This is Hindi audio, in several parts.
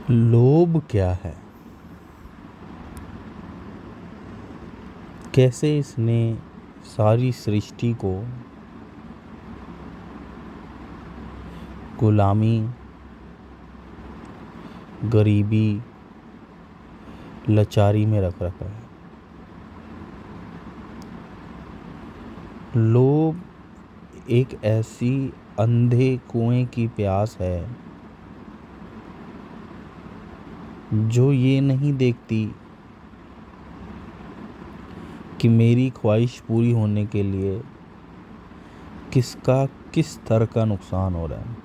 लोभ क्या है? कैसे इसने सारी सृष्टि को गुलामी, गरीबी, लाचारी में रख रखा है। लोभ एक ऐसी अंधे कुएं की प्यास है जो ये नहीं देखती कि मेरी ख्वाहिश पूरी होने के लिए किसका किस स्तर का नुकसान हो रहा है।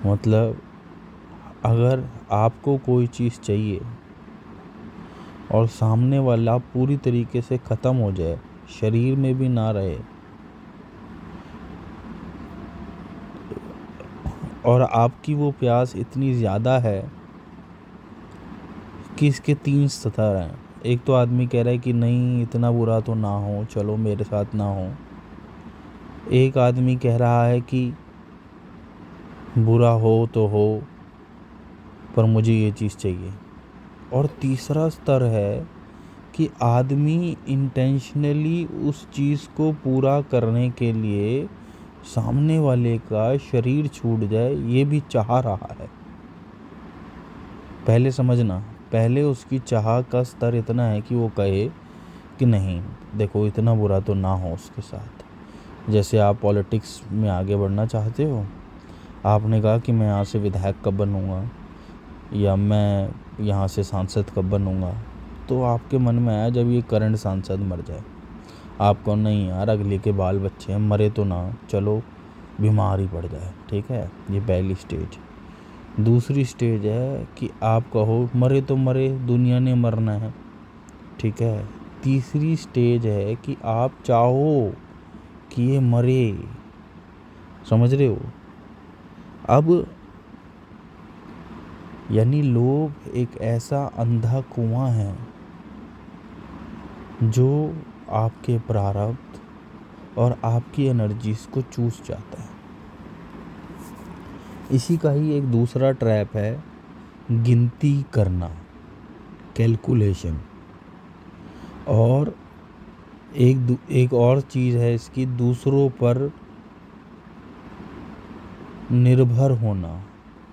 मतलब अगर आपको कोई चीज़ चाहिए और सामने वाला पूरी तरीके से ख़त्म हो जाए, शरीर में भी ना रहे, और आपकी वो प्यास इतनी ज़्यादा है कि इसके 3 स्तर हैं। एक तो आदमी कह रहा है कि नहीं इतना बुरा तो ना हो, चलो मेरे साथ ना हो। एक आदमी कह रहा है कि बुरा हो तो हो पर मुझे ये चीज़ चाहिए। और तीसरा स्तर है कि आदमी इंटेंशनली उस चीज़ को पूरा करने के लिए सामने वाले का शरीर छूट जाए ये भी चाह रहा है। पहले समझना, पहले उसकी चाह का स्तर इतना है कि वो कहे कि नहीं देखो इतना बुरा तो ना हो उसके साथ। जैसे आप पॉलिटिक्स में आगे बढ़ना चाहते हो, आपने कहा कि मैं यहाँ से विधायक कब बनूँगा या मैं यहाँ से सांसद कब बनूँगा, तो आपके मन में आया जब ये करंट सांसद मर जाए। आपको नहीं यार अगले के बाल बच्चे हैं, मरे तो ना, चलो बीमार ही पड़ जाए, ठीक है। ये पहली स्टेज। दूसरी स्टेज है कि आप कहो मरे तो मरे, दुनिया ने मरना है, ठीक है। तीसरी स्टेज है कि आप चाहो कि ये मरे, समझ रहे हो। अब यानी लोभ एक ऐसा अंधा कुआं है जो आपके प्रारब्ध और आपकी एनर्जीज को चूस जाता है। इसी का ही एक दूसरा ट्रैप है गिनती करना, कैलकुलेशन। और एक और चीज़ है इसकी, दूसरों पर निर्भर होना,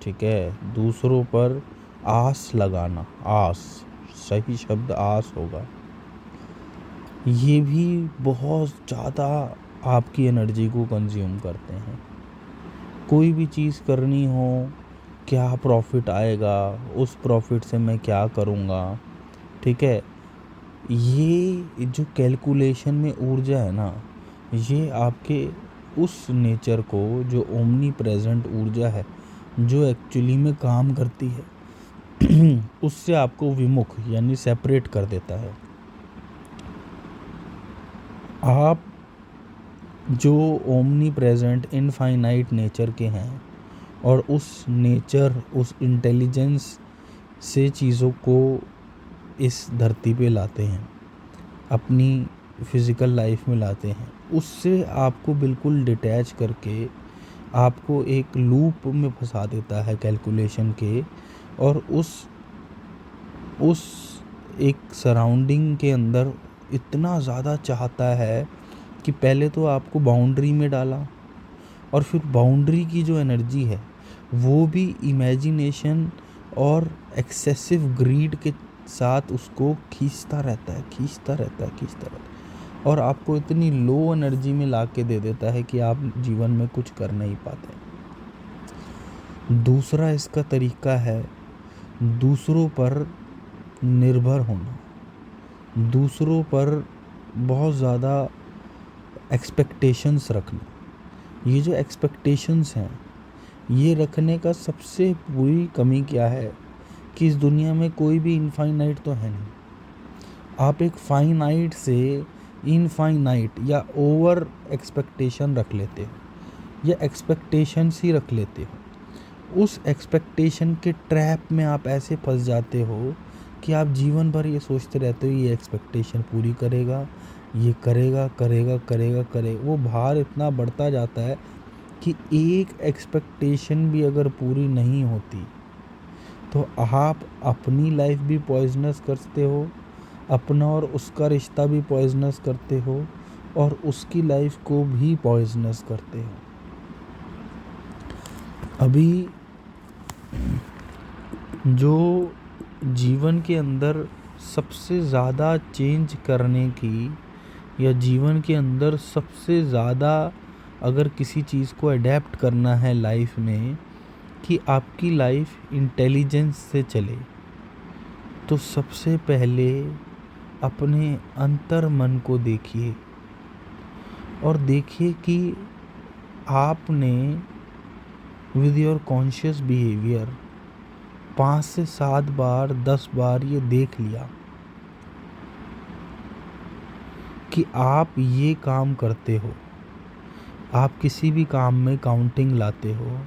ठीक है। दूसरों पर आस लगाना, आस, सही शब्द आस होगा। ये भी बहुत ज़्यादा आपकी एनर्जी को कंज्यूम करते हैं। कोई भी चीज़ करनी हो, क्या प्रॉफिट आएगा, उस प्रॉफिट से मैं क्या करूँगा, ठीक है। ये जो कैलकुलेशन में ऊर्जा है ना, ये आपके उस नेचर को, जो ओमनी प्रेजेंट ऊर्जा है, जो एक्चुअली में काम करती है उससे आपको विमुख यानी सेपरेट कर देता है। आप जो ओमनी प्रेजेंट इनफाइनाइट नेचर के हैं और उस नेचर, उस इंटेलिजेंस से चीज़ों को इस धरती पे लाते हैं, अपनी फिज़िकल लाइफ में लाते हैं, उससे आपको बिल्कुल डिटैच करके आपको एक लूप में फंसा देता है कैलकुलेशन के। और उस एक सराउंडिंग के अंदर इतना ज़्यादा चाहता है कि पहले तो आपको बाउंड्री में डाला और फिर बाउंड्री की जो एनर्जी है वो भी इमेजिनेशन और एक्सेसिव ग्रीड के साथ उसको खींचता रहता है और आपको इतनी लो एनर्जी में ला के दे देता है कि आप जीवन में कुछ कर नहीं पाते। दूसरा इसका तरीका है दूसरों पर निर्भर होना, दूसरों पर बहुत ज़्यादा एक्सपेक्टेशंस रखना। ये जो एक्सपेक्टेशंस हैं, ये रखने का सबसे बुरी कमी क्या है कि इस दुनिया में कोई भी इनफाइनाइट तो है नहीं। आप एक फाइनाइट से इनफाइनाइट या ओवर एक्सपेक्टेशन रख लेते हो या एक्सपेक्टेशंस ही रख लेते हो। उस एक्सपेक्टेशन के ट्रैप में आप ऐसे फंस जाते हो कि आप जीवन भर ये सोचते रहते हो ये एक्सपेक्टेशन पूरी करेगा, ये करेगा। वो भार इतना बढ़ता जाता है कि एक एक्सपेक्टेशन भी अगर पूरी नहीं होती तो आप अपनी लाइफ भी पॉइजनस करते हो, अपना और उसका रिश्ता भी पॉइजनस करते हो, और उसकी लाइफ को भी पॉइजनस करते हो। अभी जो जीवन के अंदर सबसे ज़्यादा चेंज करने की, या जीवन के अंदर सबसे ज़्यादा अगर किसी चीज़ को अडेप्ट करना है लाइफ में, कि आपकी लाइफ इंटेलिजेंस से चले, तो सबसे पहले अपने अंतर मन को देखिए और देखिए कि आपने विद योर कॉन्शियस बिहेवियर 5 से 7 बार 10 बार ये देख लिया कि आप ये काम करते हो, आप किसी भी काम में काउंटिंग लाते हो,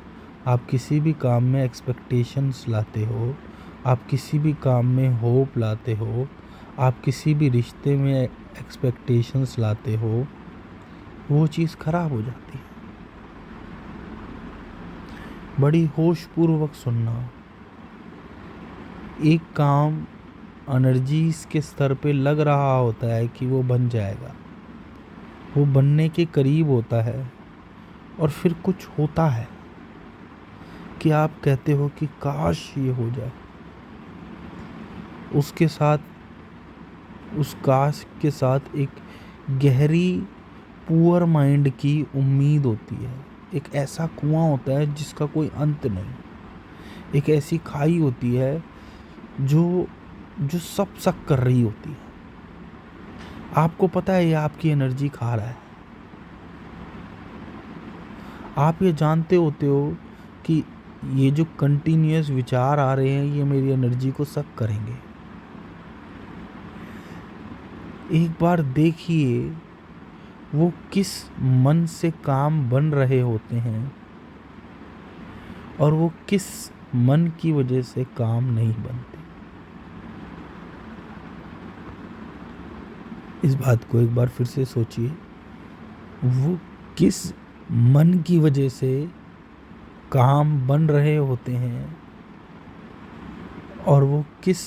आप किसी भी काम में एक्सपेक्टेशंस लाते हो, आप किसी भी काम में होप लाते हो, आप किसी भी रिश्ते में एक्सपेक्टेशंस लाते हो, वो चीज़ खराब हो जाती है। बड़ी होशपूर्वक सुनना। एक काम एनर्जीज के स्तर पे लग रहा होता है कि वो बन जाएगा, वो बनने के करीब होता है, और फिर कुछ होता है कि आप कहते हो कि काश ये हो जाए। उसके साथ, उस काश के साथ एक गहरी पुअर माइंड की उम्मीद होती है। एक ऐसा कुआं होता है जिसका कोई अंत नहीं, एक ऐसी खाई होती है जो सब सक कर रही होती है। आपको पता है ये आपकी एनर्जी खा रहा है, आप ये जानते होते हो कि ये जो कंटिन्यूअस विचार आ रहे हैं ये मेरी एनर्जी को सक करेंगे। एक बार देखिए वो किस मन से काम बन रहे होते हैं और वो किस मन की वजह से काम नहीं बनते। इस बात को एक बार फिर से सोचिए, वो किस मन की वजह से काम बन रहे होते हैं और वो किस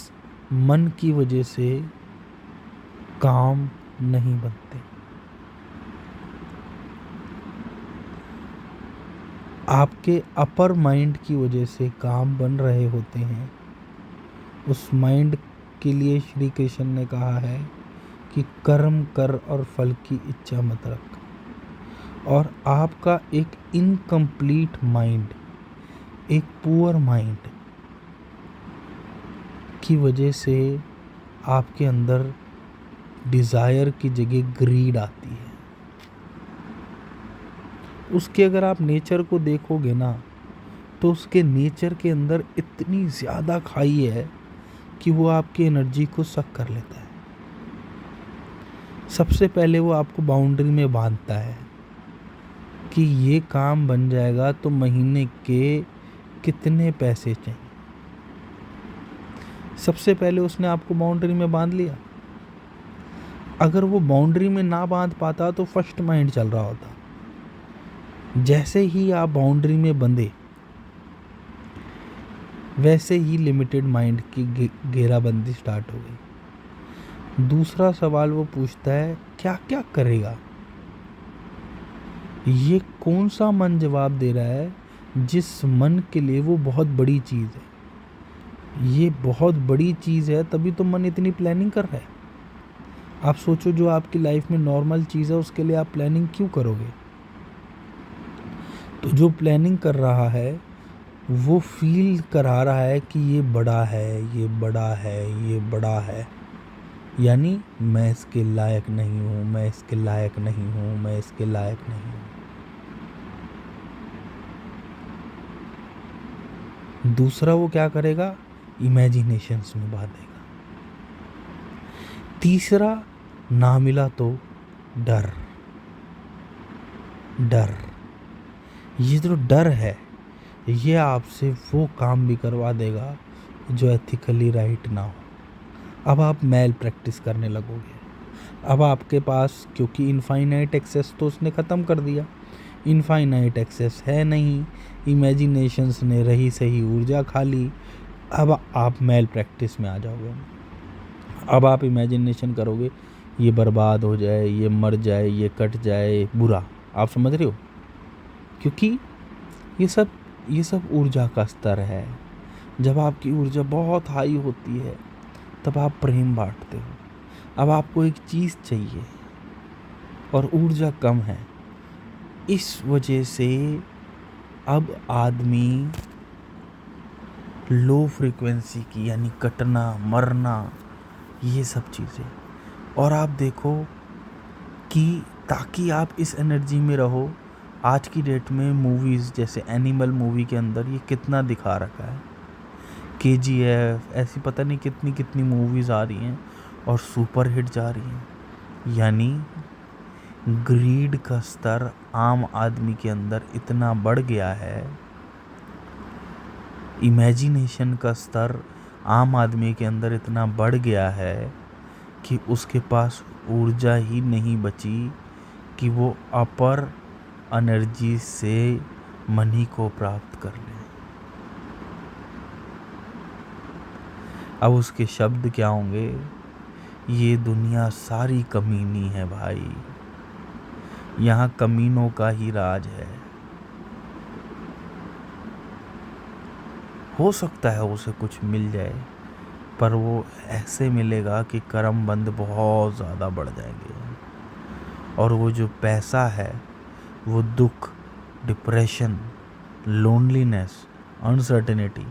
मन की वजह से काम नहीं बनते। आपके अपर माइंड की वजह से काम बन रहे होते हैं। उस माइंड के लिए श्री कृष्ण ने कहा है कि कर्म कर और फल की इच्छा मत रख। और आपका एक इनकम्प्लीट माइंड, एक पुअर माइंड की वजह से आपके अंदर डिज़ायर की जगह ग्रीड आती है। उसके अगर आप नेचर को देखोगे ना, तो उसके नेचर के अंदर इतनी ज़्यादा खाई है कि वो आपकी एनर्जी को सक कर लेता है। सबसे पहले वो आपको बाउंड्री में बांधता है कि ये काम बन जाएगा तो महीने के कितने पैसे चाहिए। सबसे पहले उसने आपको बाउंड्री में बांध लिया। अगर वो बाउंड्री में ना बांध पाता तो फर्स्ट माइंड चल रहा होता। जैसे ही आप बाउंड्री में बंधे, वैसे ही लिमिटेड माइंड की घेराबंदी स्टार्ट हो गई। दूसरा सवाल वो पूछता है क्या क्या करेगा। ये कौन सा मन जवाब दे रहा है जिस मन के लिए वो बहुत बड़ी चीज़ है। ये बहुत बड़ी चीज़ है तभी तो मन इतनी प्लानिंग कर रहा है। आप सोचो, जो आपकी लाइफ में नॉर्मल चीज़ है उसके लिए आप प्लानिंग क्यों करोगे। तो जो प्लानिंग कर रहा है वो फील करा रहा है कि ये बड़ा है, ये बड़ा है, ये बड़ा है, यानी मैं इसके लायक नहीं हूँ, मैं इसके लायक नहीं हूँ, मैं इसके लायक नहीं हूँ। दूसरा वो क्या करेगा, इमेजिनेशंस में बांधेगा। तीसरा, ना मिला तो डर। डर, ये जो डर है ये आपसे वो काम भी करवा देगा जो एथिकली राइट ना हो। अब आप मैल प्रैक्टिस करने लगोगे। अब आपके पास, क्योंकि इनफाइनाइट एक्सेस तो उसने ख़त्म कर दिया, इनफाइनाइट एक्सेस है नहीं, इमेजिनेशंस ने रही सही ऊर्जा खा ली। अब आप मैल प्रैक्टिस में आ जाओगे। अब आप इमेजिनेशन करोगे ये बर्बाद हो जाए, ये मर जाए, ये कट जाए, बुरा। आप समझ रहे हो? क्योंकि ये सब ऊर्जा का स्तर है। जब आपकी ऊर्जा बहुत हाई होती है तब आप प्रेम बांटते हो। अब आपको एक चीज़ चाहिए और ऊर्जा कम है, इस वजह से अब आदमी लो फ्रीक्वेंसी की, यानी कटना, मरना, ये सब चीज़ें। और आप देखो कि ताकि आप इस एनर्जी में रहो, आज की डेट में मूवीज़ जैसे एनिमल मूवी के अंदर ये कितना दिखा रखा है, KGF, ऐसी पता नहीं कितनी कितनी मूवीज़ आ रही हैं और सुपर हिट जा रही हैं। यानी ग्रीड का स्तर आम आदमी के अंदर इतना बढ़ गया है, इमेजिनेशन का स्तर आम आदमी के अंदर इतना बढ़ गया है कि उसके पास ऊर्जा ही नहीं बची कि वो अपर एनर्जी से मनी को प्राप्त कर ले। अब उसके शब्द क्या होंगे? ये दुनिया सारी कमीनी है भाई, यहाँ कमीनों का ही राज है। हो सकता है उसे कुछ मिल जाए, पर वो ऐसे मिलेगा कि कर्म बंद बहुत ज़्यादा बढ़ जाएंगे। और वो जो पैसा है वो दुख, depression, loneliness, uncertainty,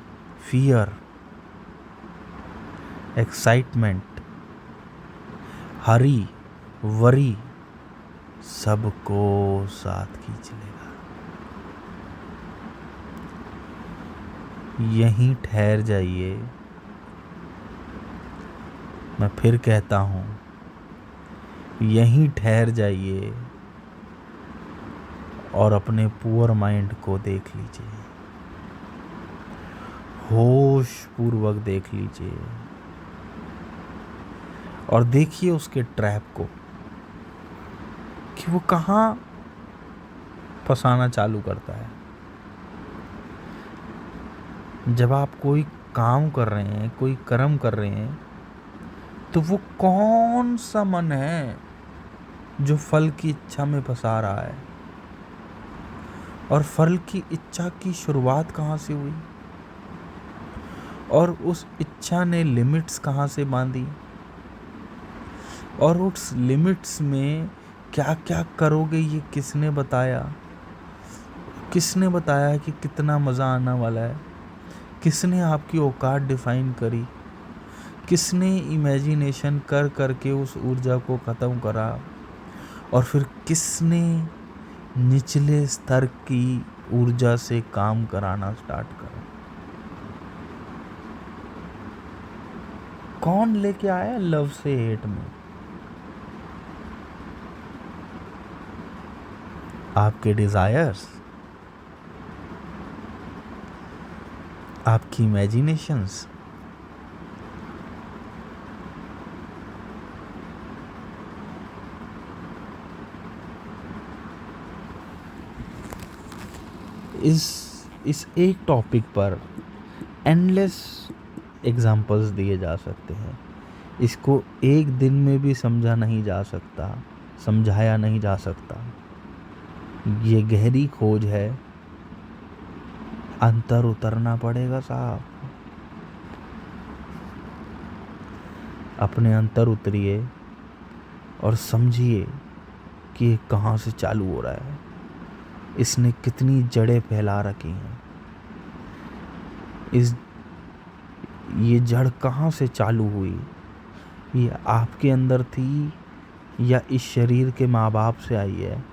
fear, excitement, hurry, worry, सबको साथ खींच लेगा। यहीं ठहर जाइए। मैं फिर कहता हूँ, यहीं ठहर जाइए और अपने पुअर माइंड को देख लीजिए, होश पूर्वक देख लीजिए और देखिए उसके ट्रैप को कि वो कहाँ फंसाना चालू करता है। जब आप कोई काम कर रहे हैं, कोई कर्म कर रहे हैं, तो वो कौन सा मन है जो फल की इच्छा में फंसा रहा है? और फल की इच्छा की शुरुआत कहाँ से हुई? और उस इच्छा ने लिमिट्स कहाँ से बांधी? और उस लिमिट्स में क्या क्या करोगे ये किसने बताया? किसने बताया कि कितना मज़ा आने वाला है? किसने आपकी औकात डिफाइन करी? किसने इमेजिनेशन कर करके उस ऊर्जा को ख़त्म करा? और फिर किसने निचले स्तर की ऊर्जा से काम कराना स्टार्ट करा? कौन लेके आया लव से हेट में? आपके डिजायर्स, आपकी इमेजिनेशंस। इस एक टॉपिक पर एंडलेस एग्जाम्पल्स दिए जा सकते हैं। इसको एक दिन में भी समझा नहीं जा सकता, समझाया नहीं जा सकता। ये गहरी खोज है, अंतर उतरना पड़ेगा साहब। अपने अंतर उतरिए और समझिए कि ये कहाँ से चालू हो रहा है, इसने कितनी जड़ें फैला रखी हैं, ये जड़ कहाँ से चालू हुई? ये आपके अंदर थी या इस शरीर के माँ बाप से आई है,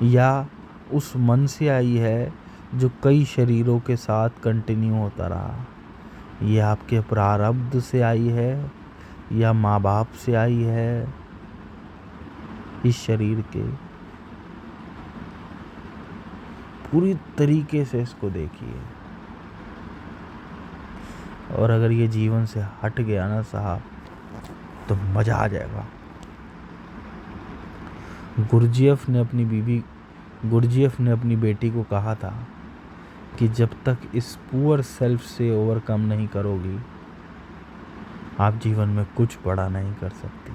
या उस मन से आई है जो कई शरीरों के साथ कंटिन्यू होता रहा? ये आपके प्रारब्ध से आई है या माँ बाप से आई है इस शरीर के? पूरी तरीके से इसको देखिए। और अगर ये जीवन से हट गया ना साहब तो मज़ा आ जाएगा। गुरजीएफ ने अपनी बीवी गुरजीएफ ने अपनी बेटी को कहा था कि जब तक इस पुअर सेल्फ से ओवरकम नहीं करोगी, आप जीवन में कुछ बड़ा नहीं कर सकती।